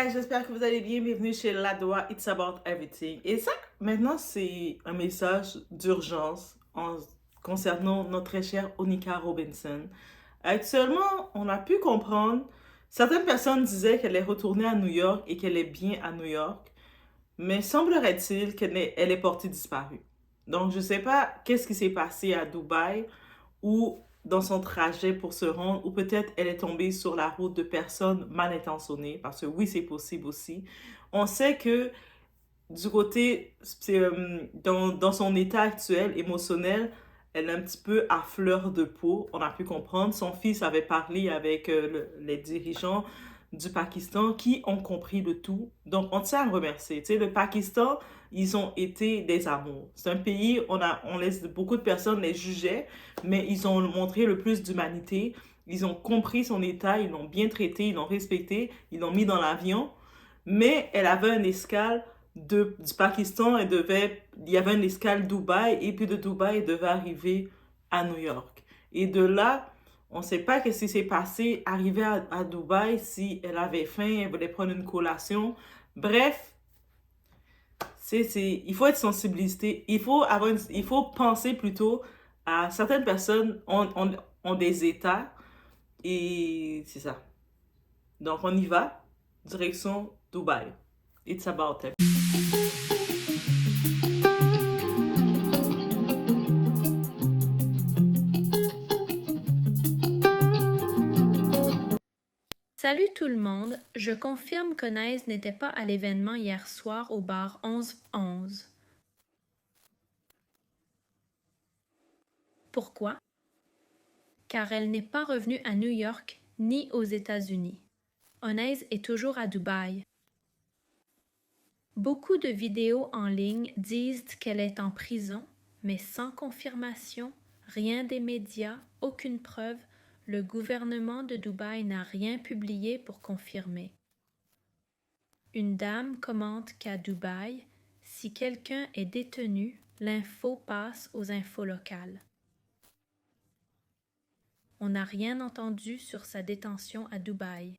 guys, j'espère que vous allez bien. Bienvenue chez Ladoa, It's About Everything. Et ça, maintenant, c'est un message d'urgence concernant notre très chère Onika Robinson. Actuellement, on a pu comprendre, certaines personnes disaient qu'elle est retournée à New York et qu'elle est bien à New York, mais semblerait-il qu'elle est portée disparue. Donc, je ne sais pas qu'est-ce qui s'est passé à Dubaï ou dans son trajet pour se rendre, ou peut-être elle est tombée sur la route de personnes mal intentionnées, parce que oui, c'est possible aussi. On sait que du côté, dans son état actuel émotionnel, elle est un petit peu à fleur de peau, on a pu comprendre. Son fils avait parlé avec les dirigeants du Pakistan qui ont compris le tout. Donc, on tient à le remercier. Tu sais, le Pakistan, ils ont été des amours. C'est un pays, on laisse beaucoup de personnes les juger, mais ils ont montré le plus d'humanité. Ils ont compris son état, ils l'ont bien traité, ils l'ont respecté, ils l'ont mis dans l'avion. Mais elle avait une escale du Pakistan, il y avait une escale Dubaï, et puis de Dubaï, elle devait arriver à New York. Et de là, on ne sait pas ce qui s'est passé, arrivé à Dubaï, si elle avait faim, elle voulait prendre une collation. Bref, il faut être sensibilisé. Il faut penser plutôt à certaines personnes ont des états et c'est ça. Donc on y va, direction Dubaï. It's about it. Salut tout le monde, je confirme que Naïs n'était pas à l'événement hier soir au bar 1111. Pourquoi? Car elle n'est pas revenue à New York ni aux États-Unis. Onaise est toujours à Dubaï. Beaucoup de vidéos en ligne disent qu'elle est en prison, mais sans confirmation, rien des médias, aucune preuve, le gouvernement de Dubaï n'a rien publié pour confirmer. Une dame commente qu'à Dubaï, si quelqu'un est détenu, l'info passe aux infos locales. On n'a rien entendu sur sa détention à Dubaï.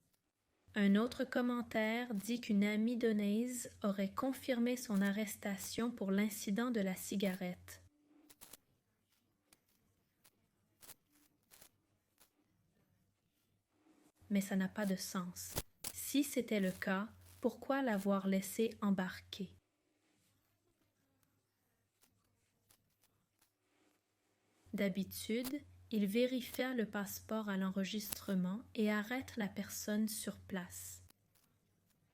Un autre commentaire dit qu'une amie d'Onaise aurait confirmé son arrestation pour l'incident de la cigarette. Mais ça n'a pas de sens. Si c'était le cas, pourquoi l'avoir laissée embarquer? D'habitude, il vérifia le passeport à l'enregistrement et arrête la personne sur place.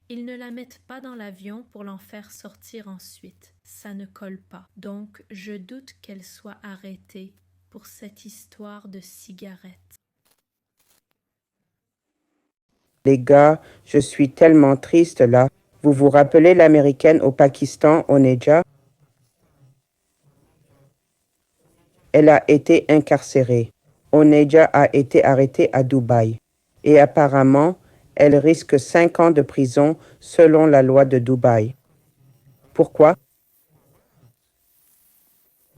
Ils ne la mettent pas dans l'avion pour l'en faire sortir ensuite. Ça ne colle pas. Donc, je doute qu'elle soit arrêtée pour cette histoire de cigarette. Les gars, je suis tellement triste là. Vous vous rappelez l'américaine au Pakistan, Oneja? Elle a été incarcérée. Oneja a été arrêtée à Dubaï. Et apparemment, elle risque 5 ans de prison selon la loi de Dubaï. Pourquoi?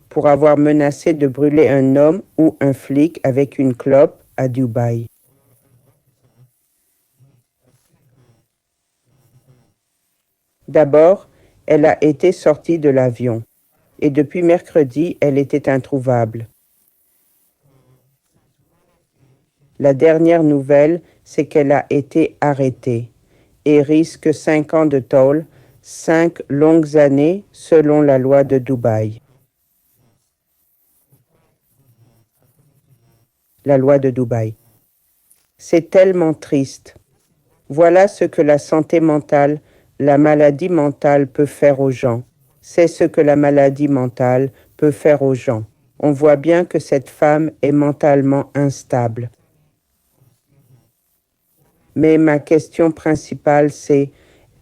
Pour avoir menacé de brûler un homme ou un flic avec une clope à Dubaï. D'abord, elle a été sortie de l'avion. Et depuis mercredi, elle était introuvable. La dernière nouvelle, c'est qu'elle a été arrêtée et risque 5 ans de tôle, 5 longues années selon la loi de Dubaï. La loi de Dubaï. C'est tellement triste. Voilà ce que la santé mentale, la maladie mentale peut faire aux gens. C'est ce que la maladie mentale peut faire aux gens. On voit bien que cette femme est mentalement instable. Mais ma question principale, c'est,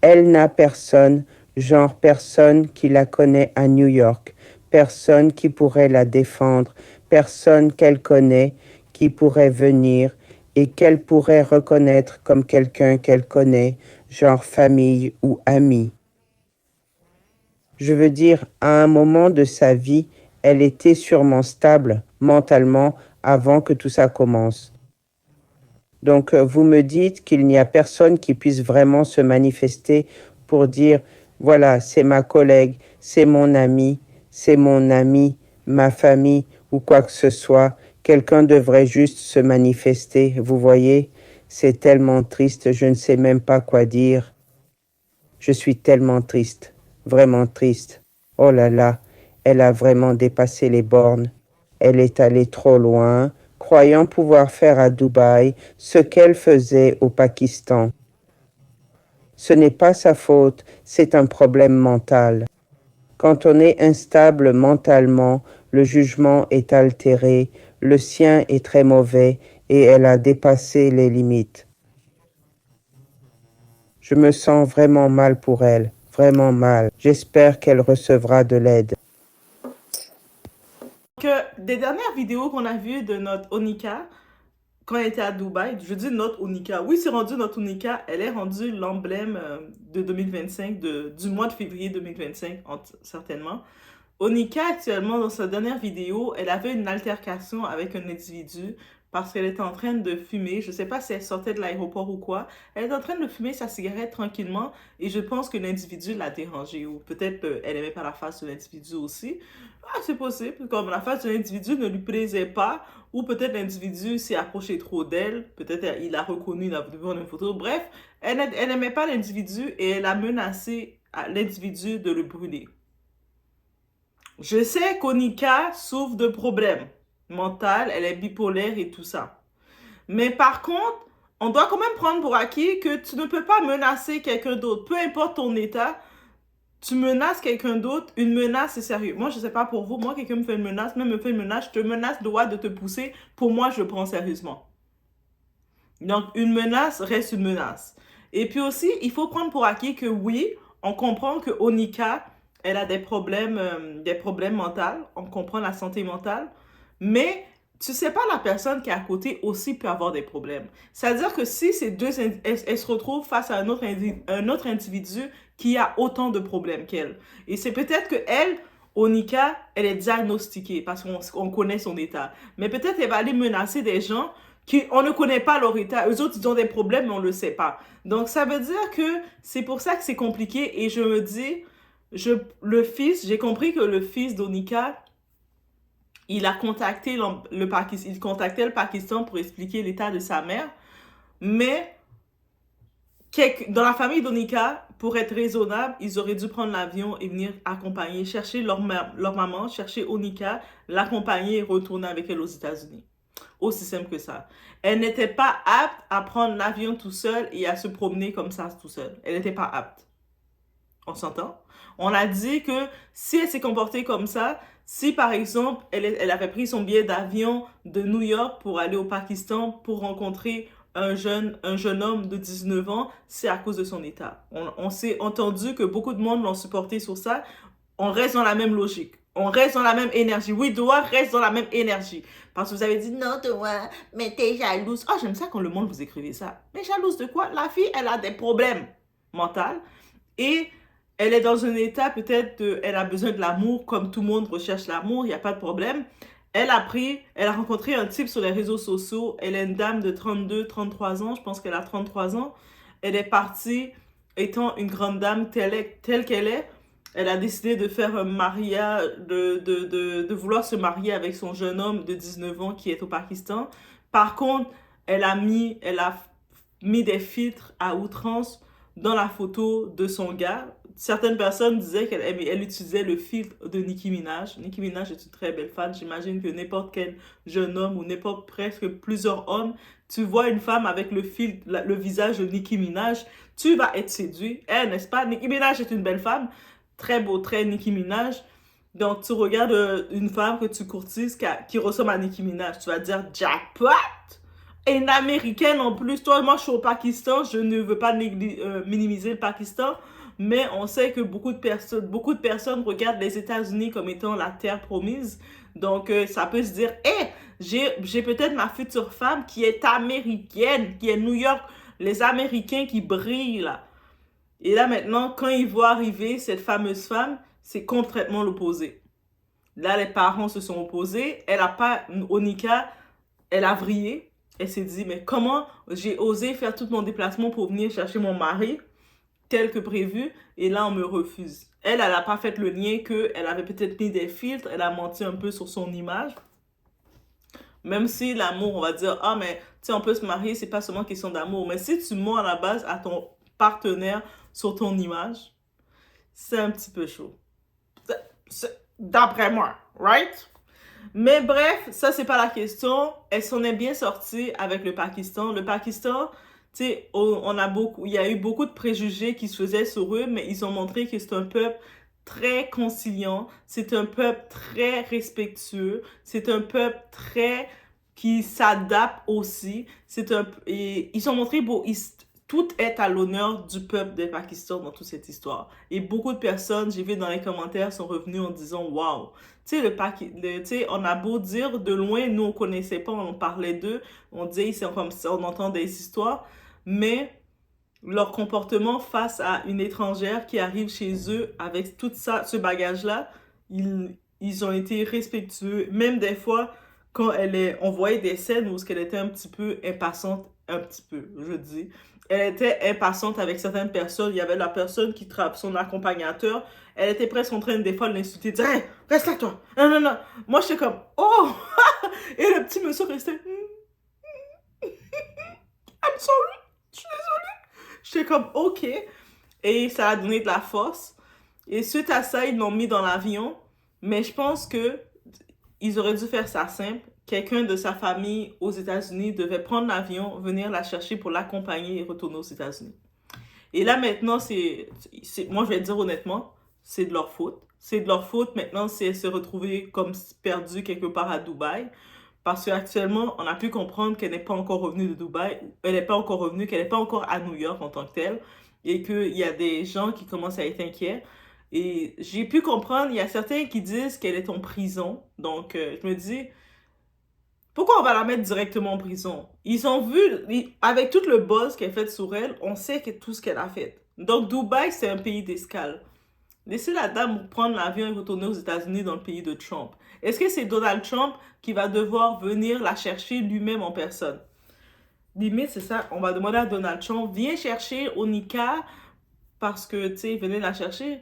elle n'a personne, genre personne qui la connaît à New York, personne qui pourrait la défendre, personne qu'elle connaît, qui pourrait venir et qu'elle pourrait reconnaître comme quelqu'un qu'elle connaît, genre famille ou ami. Je veux dire, à un moment de sa vie, elle était sûrement stable mentalement avant que tout ça commence. Donc, vous me dites qu'il n'y a personne qui puisse vraiment se manifester pour dire, voilà, c'est ma collègue, c'est mon ami, ma famille ou quoi que ce soit. Quelqu'un devrait juste se manifester. Vous voyez, c'est tellement triste, je ne sais même pas quoi dire. Je suis tellement triste, vraiment triste. Oh là là, elle a vraiment dépassé les bornes. Elle est allée trop loin, croyant pouvoir faire à Dubaï ce qu'elle faisait au Pakistan. Ce n'est pas sa faute, c'est un problème mental. Quand on est instable mentalement, le jugement est altéré, le sien est très mauvais et elle a dépassé les limites. Je me sens vraiment mal pour elle, vraiment mal. J'espère qu'elle recevra de l'aide. Des dernières vidéos qu'on a vues de notre Onika, quand elle était à Dubaï, je dis notre Onika. Oui, c'est rendu notre Onika. Elle est rendue l'emblème de 2025, du mois de février 2025, certainement. Onika, actuellement, dans sa dernière vidéo, elle avait une altercation avec un individu parce qu'elle était en train de fumer. Je ne sais pas si elle sortait de l'aéroport ou quoi. Elle est en train de fumer sa cigarette tranquillement et je pense que l'individu l'a dérangée ou peut-être elle n'aimait pas la face de l'individu aussi. Ah, c'est possible, comme la face de l'individu ne lui plaisait pas ou peut-être l'individu s'est approché trop d'elle. Peut-être il a reconnu, il a vu une photo. Bref, elle n'aimait pas l'individu et elle a menacé l'individu de le brûler. Je sais qu'Onika souffre de problèmes mentaux, elle est bipolaire et tout ça. Mais par contre, on doit quand même prendre pour acquis que tu ne peux pas menacer quelqu'un d'autre. Peu importe ton état, tu menaces quelqu'un d'autre, une menace c'est sérieux. Moi, je sais pas pour vous, moi, quelqu'un me fait une menace, même me fait une menace, je te menace de droit de te pousser, pour moi, je le prends sérieusement. Donc, une menace reste une menace. Et puis aussi, il faut prendre pour acquis que oui, on comprend que Onika, elle a des problèmes mentaux, on comprend la santé mentale, mais tu sais pas la personne qui est à côté aussi peut avoir des problèmes. C'est-à-dire que si ces deux, elles se retrouvent face à un autre individu qui a autant de problèmes qu'elle. Et c'est peut-être que elle, Onika, elle est diagnostiquée parce qu'on connaît son état. Mais peut-être elle va aller menacer des gens on ne connaît pas leur état. Eux autres, ils ont des problèmes, mais on ne le sait pas. Donc, ça veut dire que c'est pour ça que c'est compliqué. Et je me dis, j'ai compris que le fils d'Onika, il a contacté le Pakistan, il contactait le Pakistan pour expliquer l'état de sa mère. Mais dans la famille d'Onika, pour être raisonnable, ils auraient dû prendre l'avion et venir accompagner, chercher leur maman, chercher Onika, l'accompagner et retourner avec elle aux États-Unis. Aussi simple que ça. Elle n'était pas apte à prendre l'avion tout seul et à se promener comme ça tout seul. Elle n'était pas apte. On s'entend? On a dit que si elle s'est comportée comme ça, si par exemple elle avait pris son billet d'avion de New York pour aller au Pakistan pour rencontrer un jeune homme de 19 ans, c'est à cause de son état. On s'est entendu que beaucoup de monde l'ont supporté sur ça. On reste dans la même logique. On reste dans la même énergie. Oui, Doa reste dans la même énergie. Parce que vous avez dit, non, Doa, mais t'es jalouse. Oh, j'aime ça quand le monde vous écrivez ça. Mais jalouse de quoi? La fille, elle a des problèmes mentaux. Et elle est dans un état, peut-être, elle a besoin de l'amour, comme tout le monde recherche l'amour, il n'y a pas de problème. Elle a rencontré un type sur les réseaux sociaux. Elle est une dame de 32, 33 ans. Je pense qu'elle a 33 ans. Elle est partie étant une grande dame telle qu'elle est. Elle a décidé de faire un mariage, de vouloir se marier avec son jeune homme de 19 ans qui est au Pakistan. Par contre, elle a mis des filtres à outrance dans la photo de son gars. Certaines personnes disaient qu'elle utilisait le filtre de Nicki Minaj. Nicki Minaj est une très belle femme. J'imagine que n'importe quel jeune homme ou n'importe presque plusieurs hommes, tu vois une femme avec le filtre, le visage de Nicki Minaj, tu vas être séduit. N'est-ce pas? Nicki Minaj est une belle femme. Très beau trait, Nicki Minaj. Donc, tu regardes une femme que tu courtises qui ressemble à Nicki Minaj. Tu vas dire jackpot! Et une américaine en plus. Toi, moi, je suis au Pakistan. Je ne veux pas minimiser le Pakistan. Mais on sait que beaucoup de personnes regardent les États-Unis comme étant la terre promise. Donc, ça peut se dire, hé, j'ai peut-être ma future femme qui est américaine, qui est New York. Les Américains qui brillent, là. Et là, maintenant, quand ils voient arriver cette fameuse femme, c'est complètement l'opposé. Là, les parents se sont opposés. Elle a pas, Onika, elle a vrillé. Elle s'est dit, mais comment j'ai osé faire tout mon déplacement pour venir chercher mon mari, tel que prévu, et là, on me refuse. Elle n'a pas fait le lien qu'elle avait peut-être mis des filtres, elle a menti un peu sur son image. Même si l'amour, on va dire, ah, mais tu sais, on peut se marier, c'est pas seulement question d'amour. Mais si tu mens à la base à ton partenaire sur ton image, c'est un petit peu chaud. D'après moi, right? Mais bref, ça, c'est pas la question. Elle s'en est bien sortie avec le Pakistan. Le Pakistan, tu sais, il y a eu beaucoup de préjugés qui se faisaient sur eux, mais ils ont montré que c'est un peuple très conciliant, c'est un peuple très respectueux, c'est un peuple très qui s'adapte aussi. Et ils ont montré tout est à l'honneur du peuple du Pakistan dans toute cette histoire. Et beaucoup de personnes, j'ai vu dans les commentaires, sont revenues en disant waouh. Tu sais, on a beau dire de loin, nous on connaissait pas, on parlait d'eux, on disait c'est comme ça, on entend des histoires, mais leur comportement face à une étrangère qui arrive chez eux avec tout ça, ce bagage-là, ils ont été respectueux. Même des fois, quand on voyait des scènes où elle était un petit peu impatiente, un petit peu, je dis. Elle était impatiente avec certaines personnes. Il y avait la personne qui trappe son accompagnateur. Elle était presque en train des fois de l'insulter, dire hey, reste là toi. Non, non, non. Moi, j'étais comme oh. Et le petit monsieur restait I'm sorry. Je suis désolée. J'étais comme ok. Et ça a donné de la force. Et suite à ça, ils l'ont mis dans l'avion. Mais je pense que ils auraient dû faire ça simple. Quelqu'un de sa famille aux États-Unis devait prendre l'avion, venir la chercher pour l'accompagner et retourner aux États-Unis. Et là, maintenant, moi, je vais dire honnêtement, c'est de leur faute. C'est de leur faute maintenant si elle s'est retrouvée comme perdue quelque part à Dubaï. Parce qu'actuellement, on a pu comprendre qu'elle n'est pas encore revenue de Dubaï. Elle n'est pas encore revenue, qu'elle n'est pas encore à New York en tant que telle. Et qu'il y a des gens qui commencent à être inquiets. Et j'ai pu comprendre, il y a certains qui disent qu'elle est en prison. Donc, je me dis, pourquoi on va la mettre directement en prison? Ils ont vu, avec tout le buzz qu'elle a fait sur elle, on sait que tout ce qu'elle a fait. Donc, Dubaï, c'est un pays d'escale. Laissez la dame prendre l'avion et retourner aux États-Unis dans le pays de Trump. Est-ce que c'est Donald Trump qui va devoir venir la chercher lui-même en personne? Limite, c'est ça. On va demander à Donald Trump, viens chercher Onika parce que, tu sais, venez la chercher.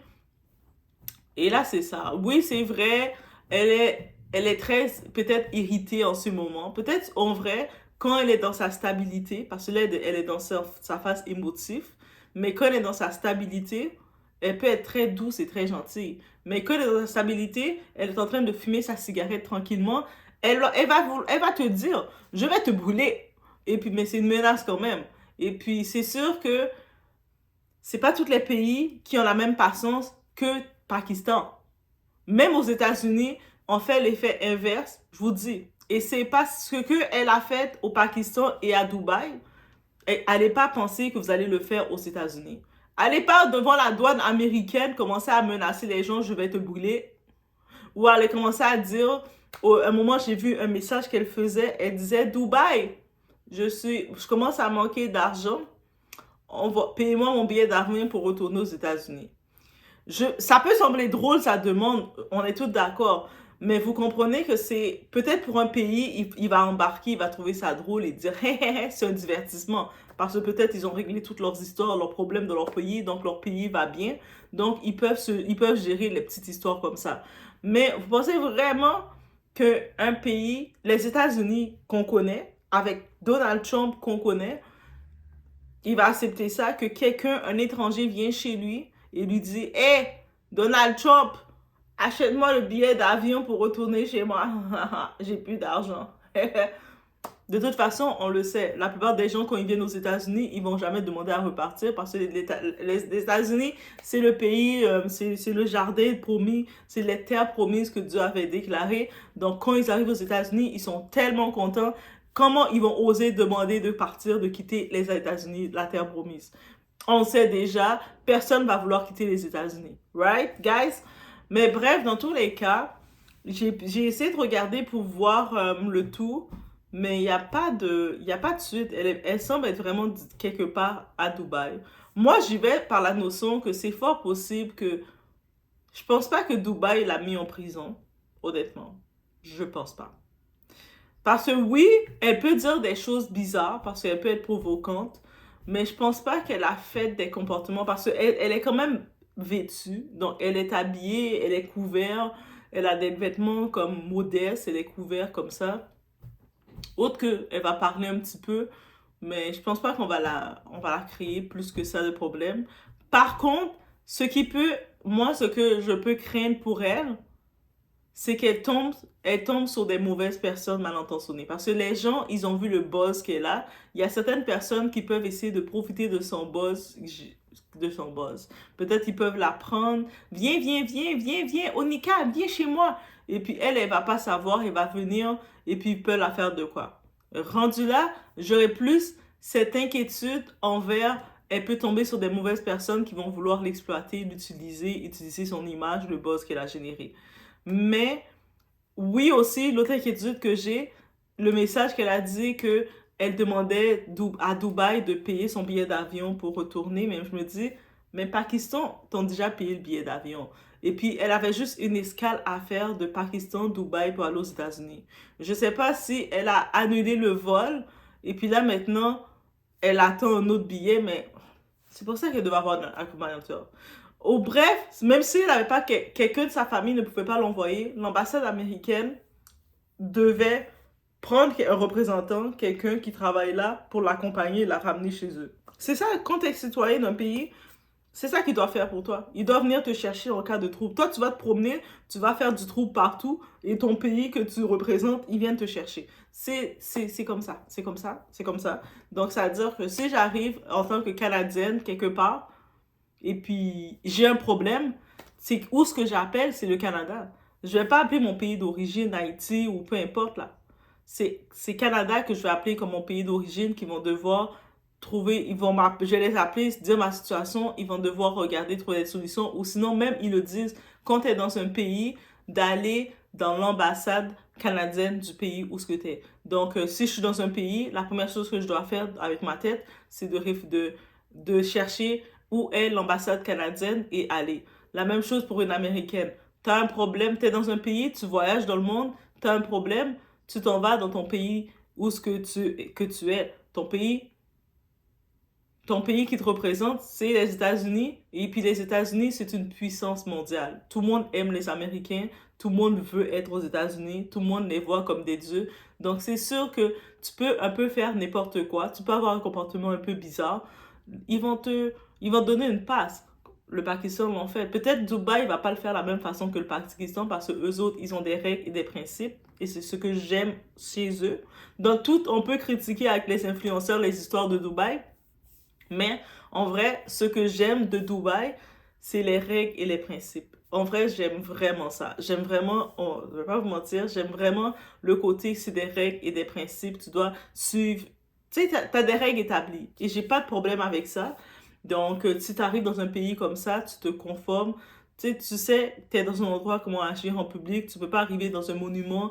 Et là, c'est ça. Oui, c'est vrai, elle est très, peut-être irritée en ce moment. Peut-être, en vrai, quand elle est dans sa stabilité, parce que là, elle est dans sa phase émotive, mais quand elle est dans sa stabilité, elle peut être très douce et très gentille. Mais quand elle est dans sa stabilité, elle est en train de fumer sa cigarette tranquillement, elle va te dire, je vais te brûler. Et puis, mais c'est une menace quand même. Et puis, c'est sûr que c'est pas tous les pays qui ont la même patience que Pakistan. Même aux États-Unis, on fait l'effet inverse, je vous dis. Et c'est pas ce qu'elle a fait au Pakistan et à Dubaï. Et allez pas penser que vous allez le faire aux États-Unis. Allez pas devant la douane américaine commencer à menacer les gens, je vais te brûler. Ou allez commencer à dire, à un moment j'ai vu un message qu'elle faisait, elle disait Dubaï, je commence à manquer d'argent, payez-moi mon billet d'avion pour retourner aux États-Unis. Ça peut sembler drôle, ça demande, on est tous d'accord, mais vous comprenez que c'est peut-être pour un pays, il va embarquer, il va trouver ça drôle et dire hé hé hé, c'est un divertissement. Parce que peut-être ils ont réglé toutes leurs histoires, leurs problèmes de leur pays, donc leur pays va bien. Donc ils peuvent gérer les petites histoires comme ça. Mais vous pensez vraiment qu'un pays, les États-Unis qu'on connaît, avec Donald Trump qu'on connaît, il va accepter ça, que quelqu'un, un étranger vient chez lui et lui dit « Hey, Donald Trump, achète-moi le billet d'avion pour retourner chez moi. J'ai plus d'argent. » De toute façon, on le sait, la plupart des gens, quand ils viennent aux États-Unis, ils vont jamais demander à repartir parce que les États-Unis, c'est le pays, c'est le jardin promis, c'est les terres promises que Dieu avait déclarées. Donc, quand ils arrivent aux États-Unis, ils sont tellement contents. Comment ils vont oser demander de partir, de quitter les États-Unis, la terre promise? On sait déjà, personne va vouloir quitter les États-Unis. Right, guys? Mais bref, dans tous les cas, j'ai essayé de regarder pour voir le tout, mais il n'y a pas de suite. Elle semble être vraiment quelque part à Dubaï. Moi, j'y vais par la notion que c'est fort possible que... Je pense pas que Dubaï l'a mis en prison, honnêtement. Je pense pas. Parce que oui, elle peut dire des choses bizarres, parce qu'elle peut être provocante, mais je pense pas qu'elle a fait des comportements, parce qu'elle elle est quand même vêtue, donc elle est habillée, elle est couverte, elle a des vêtements comme modestes, elle est couverte comme ça. Autre que, elle va parler un petit peu, mais je pense pas on va la créer plus que ça de problème. Par contre, ce que je peux craindre pour elle, c'est elle tombe sur des mauvaises personnes mal intentionnées. Parce que les gens, ils ont vu le buzz qu'elle a. Il y a certaines personnes qui peuvent essayer de profiter de son buzz. Peut-être ils peuvent la prendre. Viens, Onika, viens chez moi. Et puis elle va pas savoir, elle va venir et puis ils peuvent la faire de quoi. Rendu là, j'aurais plus cette inquiétude envers elle peut tomber sur des mauvaises personnes qui vont vouloir l'exploiter, l'utiliser, utiliser son image, le buzz qu'elle a généré. Mais oui aussi, l'autre inquiétude que j'ai, le message qu'elle a dit que elle demandait à Dubaï de payer son billet d'avion pour retourner, mais je me dis, mais Pakistan t'ont déjà payé le billet d'avion. Et puis, elle avait juste une escale à faire de Pakistan, Dubaï pour aller aux États-Unis. Je sais pas si elle a annulé le vol, et puis là maintenant, elle attend un autre billet, mais c'est pour ça qu'elle devait avoir un accompagnateur. Au bref, même s'il n'avait pas quelqu'un de sa famille ne pouvait pas l'envoyer, l'ambassade américaine devait prendre un représentant, quelqu'un qui travaille là, pour l'accompagner et la ramener chez eux. C'est ça, quand tu es citoyen d'un pays, c'est ça qu'ils doivent faire pour toi. Ils doivent venir te chercher en cas de trouble. Toi, tu vas te promener, tu vas faire du trouble partout, et ton pays que tu représentes, ils viennent te chercher. C'est comme ça, c'est comme ça, c'est comme ça. Donc, ça veut dire que si j'arrive en tant que Canadienne quelque part, et puis j'ai un problème, c'est où ce que j'appelle, c'est le Canada. Je vais pas appeler mon pays d'origine, Haïti ou peu importe là. C'est Canada que je vais appeler comme mon pays d'origine qui vont devoir trouver, je vais les appeler, dire ma situation, ils vont devoir regarder, trouver des solutions ou sinon même ils le disent quand tu es dans un pays, d'aller dans l'ambassade canadienne du pays où ce que tu es. Donc si je suis dans un pays, la première chose que je dois faire avec ma tête, c'est de chercher où est l'ambassade canadienne et aller. La même chose pour une Américaine. Tu as un problème, tu es dans un pays, tu voyages dans le monde, tu as un problème, tu t'en vas dans ton pays où ce que tu es. Ton pays qui te représente, c'est les États-Unis. Et puis les États-Unis, c'est une puissance mondiale. Tout le monde aime les Américains. Tout le monde veut être aux États-Unis. Tout le monde les voit comme des dieux. Donc c'est sûr que tu peux un peu faire n'importe quoi. Tu peux avoir un comportement un peu bizarre. Ils vont te donner une passe. Le Pakistan l'ont fait. Peut-être Dubaï va pas le faire de la même façon que le Pakistan parce que eux autres, ils ont des règles et des principes. Et c'est ce que j'aime chez eux. Dans tout, on peut critiquer avec les influenceurs les histoires de Dubaï. Mais en vrai, ce que j'aime de Dubaï, c'est les règles et les principes. En vrai, j'aime vraiment ça. J'aime vraiment, je vais pas vous mentir, j'aime vraiment le côté, c'est des règles et des principes. Tu dois suivre. Tu sais, t'as des règles établies. Et j'ai pas de problème avec ça. Donc, si tu arrives dans un pays comme ça, tu te conformes. Tu sais, tu es dans un endroit, comment agir en public. Tu peux pas arriver dans un monument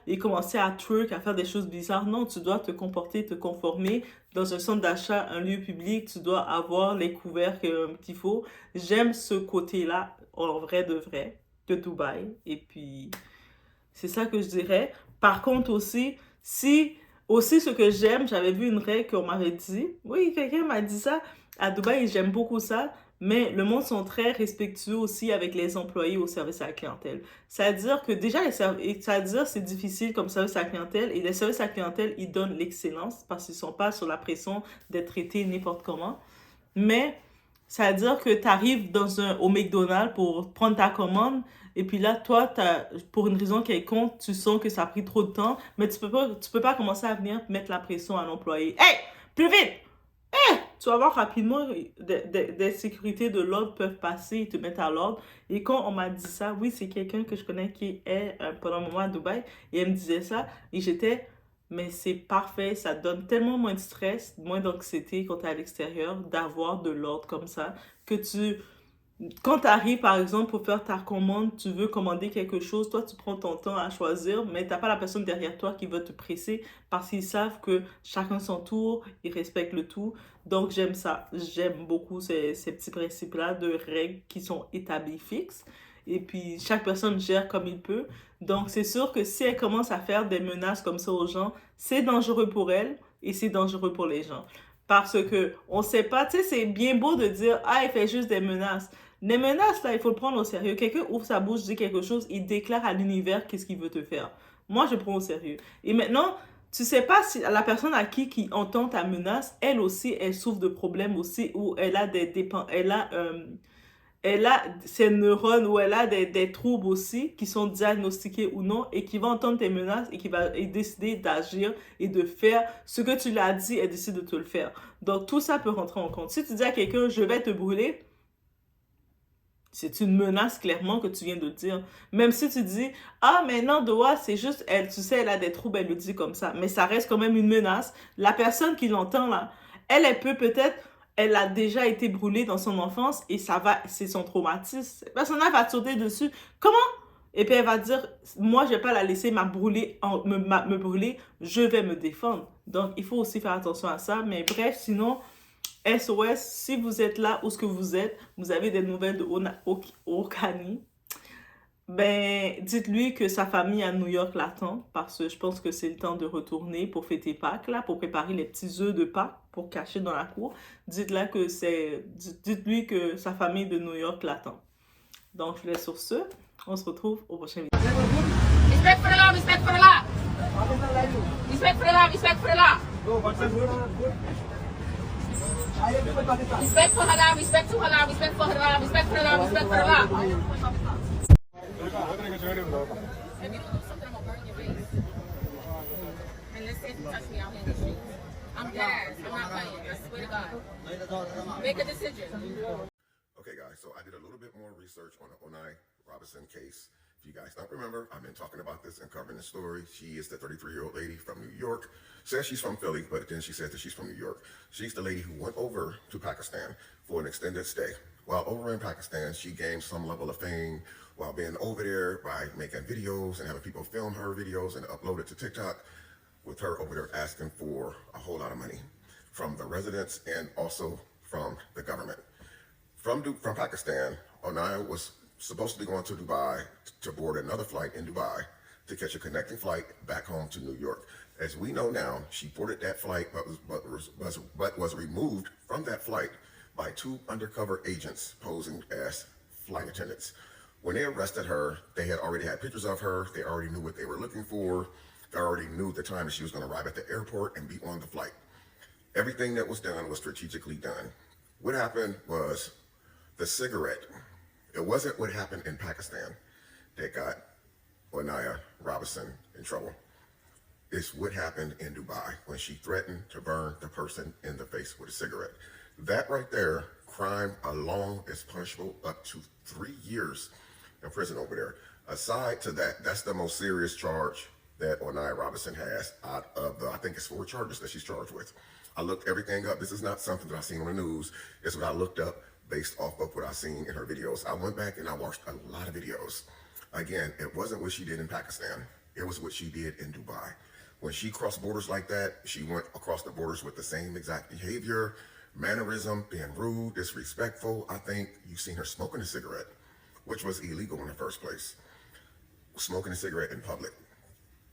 et commencer à twerk, à faire des choses bizarres. Non, tu dois te comporter, te conformer. Dans un centre d'achat, un lieu public, tu dois avoir les couvercles qu'il faut. J'aime ce côté-là, en vrai de vrai, de Dubaï. Et puis, c'est ça que je dirais. Par contre aussi, aussi ce que j'aime, j'avais vu une règle qu'on m'avait dit. Oui, quelqu'un m'a dit ça. À Dubaï, j'aime beaucoup ça. Mais le monde sont très respectueux aussi avec les employés au service à la clientèle. C'est-à-dire que déjà, c'est-à-dire c'est difficile comme service à la clientèle et les services à la clientèle, ils donnent l'excellence parce qu'ils sont pas sur la pression d'être traités n'importe comment. Mais c'est-à-dire que tu arrives au McDonald's pour prendre ta commande et puis là, toi, pour une raison quelconque, tu sens que ça a pris trop de temps, mais tu peux pas commencer à venir mettre la pression à l'employé. Hey! Plus vite! Tu vas voir rapidement, des sécurités de l'ordre peuvent passer et te mettre à l'ordre. Et quand on m'a dit ça, oui, c'est quelqu'un que je connais qui est pendant un moment à Dubaï, et elle me disait ça, et j'étais, mais c'est parfait, ça donne tellement moins de stress, moins d'anxiété quand tu es à l'extérieur, d'avoir de l'ordre comme ça, que quand tu arrives, par exemple, pour faire ta commande, tu veux commander quelque chose, toi, tu prends ton temps à choisir, mais tu n'as pas la personne derrière toi qui va te presser parce qu'ils savent que chacun son tour, ils respectent le tout. Donc, j'aime ça. J'aime beaucoup ces petits principes-là de règles qui sont établis fixes. et puis chaque personne gère comme il peut. Donc c'est sûr que si elle commence à faire des menaces comme ça aux gens, c'est dangereux pour elle et c'est dangereux pour les gens. Parce que on sait pas, tu sais, c'est bien beau de dire, ah, elle fait juste des menaces. Les menaces, là, il faut le prendre au sérieux. Quelqu'un ouvre sa bouche, dit quelque chose, il déclare à l'univers qu'est-ce qu'il veut te faire. Moi, je prends au sérieux. Et maintenant, tu sais pas si la personne à qui entend ta menace, elle aussi, elle souffre de problèmes aussi, ou elle a des dépend, elle a ses neurones, ou elle a des troubles aussi, qui sont diagnostiqués ou non, et qui va entendre tes menaces, et qui va décider d'agir, et de faire ce que tu l'as dit, elle décide de te le faire. Donc, tout ça peut rentrer en compte. Si tu dis à quelqu'un, je vais te brûler, c'est une menace clairement que tu viens de dire. Même si tu dis, ah, mais non, Doa, c'est juste, elle, tu sais, elle a des troubles, elle le dit comme ça. Mais ça reste quand même une menace. La personne qui l'entend là, elle peut peut-être, elle a déjà été brûlée dans son enfance et ça va, c'est son traumatisme. Cette personne-là va te sauter dessus. Comment? Et puis elle va dire, moi, je vais pas la laisser me brûler, je vais me défendre. Donc, il faut aussi faire attention à ça. Mais bref, sinon, SOS, si vous êtes là où ce que vous êtes, vous avez des nouvelles de Okani, ben dites-lui que sa famille à New York l'attend parce que je pense que c'est le temps de retourner pour fêter Pâques là, pour préparer les petits œufs de Pâques pour cacher dans la cour. Dites-lui que sa famille de New York l'attend. Donc je vous laisse sur ce. On se retrouve au prochain vidéo. Respect for the law, respect for the law. Respect for the law, respect for the law. Respect for halal, respect to halal, respect for halal, respect for the law, respect for the law. If you do something, I'm gonna burn your face. And let's say if you touch me out here in the streets. I'm dead ass. I'm not playing. I swear to God. Make a decision. Okay, guys, so I did a little bit more research on the Onai Robinson case. If you guys don't remember, I've been talking about this and covering the story. She is the 33-year-old lady from New York. Says she's from Philly, but then she said that she's from New York. She's the lady who went over to Pakistan for an extended stay. While over in Pakistan, she gained some level of fame while being over there by making videos and having people film her videos and upload it to TikTok, with her over there asking for a whole lot of money from the residents and also from the government. From Pakistan, Onaya was supposed to be going to Dubai to board another flight in Dubai to catch a connecting flight back home to New York. As we know now, she boarded that flight but was removed from that flight by two undercover agents posing as flight attendants. When they arrested her, they had already had pictures of her. They already knew what they were looking for. They already knew the time that she was going to arrive at the airport and be on the flight. Everything that was done was strategically done. What happened was the cigarette. It wasn't what happened in Pakistan that got Onaya Robinson in trouble. It's what happened in Dubai when she threatened to burn the person in the face with a cigarette. That right there, crime alone is punishable up to 3 years in prison over there. Aside to that, that's the most serious charge that Onaya Robinson has out of the, I think it's 4 charges that she's charged with. I looked everything up. This is not something that I've seen on the news. It's what I looked up based off of what I've seen in her videos. I went back and I watched a lot of videos. Again, it wasn't what she did in Pakistan. It was what she did in Dubai. When she crossed borders like that, she went across the borders with the same exact behavior, mannerism, being rude, disrespectful. I think you've seen her smoking a cigarette, which was illegal in the first place. Smoking a cigarette in public.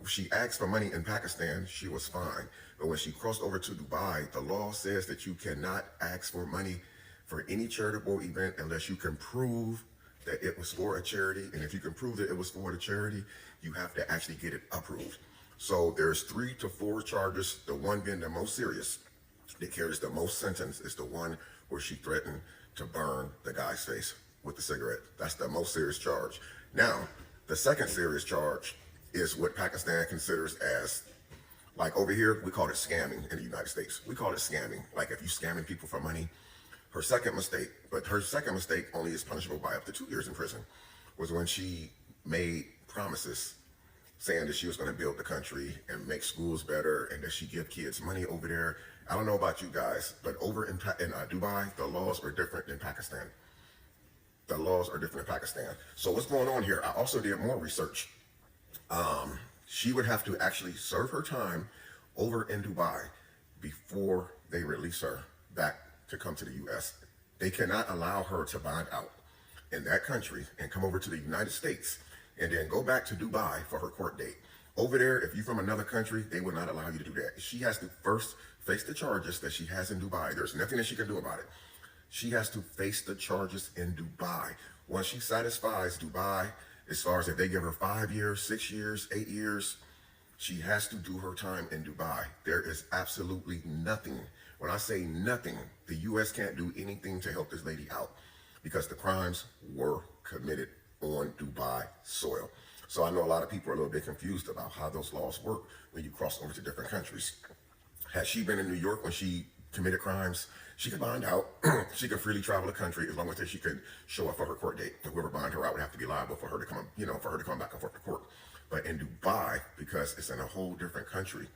She asked for money in Pakistan, she was fine. But when she crossed over to Dubai, the law says that you cannot ask for money for any charitable event unless you can prove that it was for a charity. And if you can prove that it was for the charity, you have to actually get it approved. So there's 3 to 4 charges, the one being the most serious that carries the most sentence is the one where she threatened to burn the guy's face with the cigarette. That's the most serious charge. Now, the second serious charge is what Pakistan considers as, like over here, we call it scamming in the United States. We call it scamming, like if you're scamming people for money. Her second mistake only is punishable by up to 2 years in prison, was when she made promises saying that she was going to build the country and make schools better and that she give kids money over there. I don't know about you guys, but over in Dubai, the laws are different than Pakistan. The laws are different in Pakistan. So what's going on here? I also did more research. She would have to actually serve her time over in Dubai before they release her back to come to the U.S. They cannot allow her to bond out. in that country and come over to the United States and then go back to Dubai for her court date. Over there, if you're from another country, they would not allow you to do that. She has to first face the charges that she has in Dubai. There's nothing that she can do about it. She has to face the charges in Dubai. Once she satisfies Dubai, as far as if they give her 5 years, 6 years, 8 years, she has to do her time in Dubai. There is absolutely nothing. When I say nothing, the U.S. can't do anything to help this lady out because the crimes were committed on Dubai soil. So I know a lot of people are a little bit confused about how those laws work when you cross over to different countries. Had she been in New York when she committed crimes, she could bond out. She could freely travel the country as long as she could show up for her court date. Whoever bond her out would have to be liable for her to come, for her to come back and forth to court. But in Dubai, because it's in a whole different country,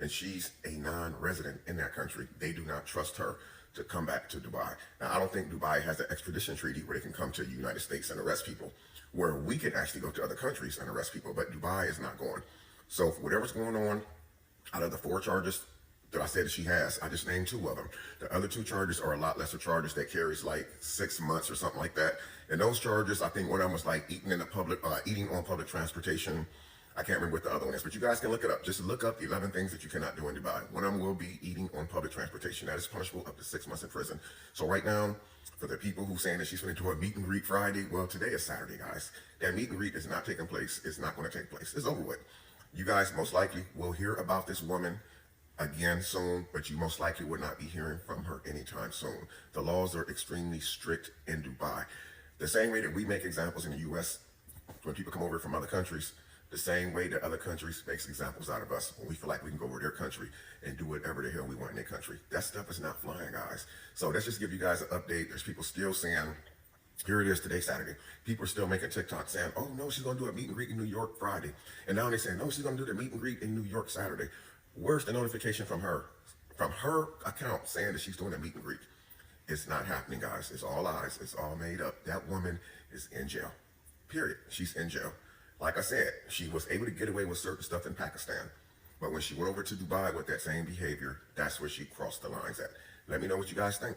and she's a non-resident in that country, they do not trust her to come back to Dubai. Now, I don't think Dubai has an extradition treaty where they can come to the United States and arrest people, where we can actually go to other countries and arrest people, but Dubai is not going. So whatever's going on, out of the 4 charges that I said that she has, I just named 2 of them. The other 2 charges are a lot lesser charges that carries like 6 months or something like that. And those charges, I think one of them was like eating on public transportation. I can't remember what the other one is, but you guys can look it up. Just look up the 11 things that you cannot do in Dubai. One of them will be eating on public transportation. That is punishable up to 6 months in prison. So right now, for the people who saying that she's going to do a meet and greet Friday, well, today is Saturday, guys. That meet and greet is not taking place. It's not going to take place. It's over with. You guys most likely will hear about this woman again soon, but you most likely would not be hearing from her anytime soon. The laws are extremely strict in Dubai. The same way that we make examples in the U.S. when people come over from other countries, the same way that other countries makes examples out of us when we feel like we can go over their country and do whatever the hell we want in their country. That stuff is not flying, guys. So let's just give you guys an update. There's people still saying, here it is today, Saturday. People are still making TikTok saying, oh, no, she's going to do a meet and greet in New York Friday. And now they're saying, no, she's going to do the meet and greet in New York Saturday. Where's the notification from her? From her account saying that she's doing a meet and greet. It's not happening, guys. It's all lies. It's all made up. That woman is in jail. Period. She's in jail. Like I said, she was able to get away with certain stuff in Pakistan. But when she went over to Dubai with that same behavior, that's where she crossed the lines at. Let me know what you guys think.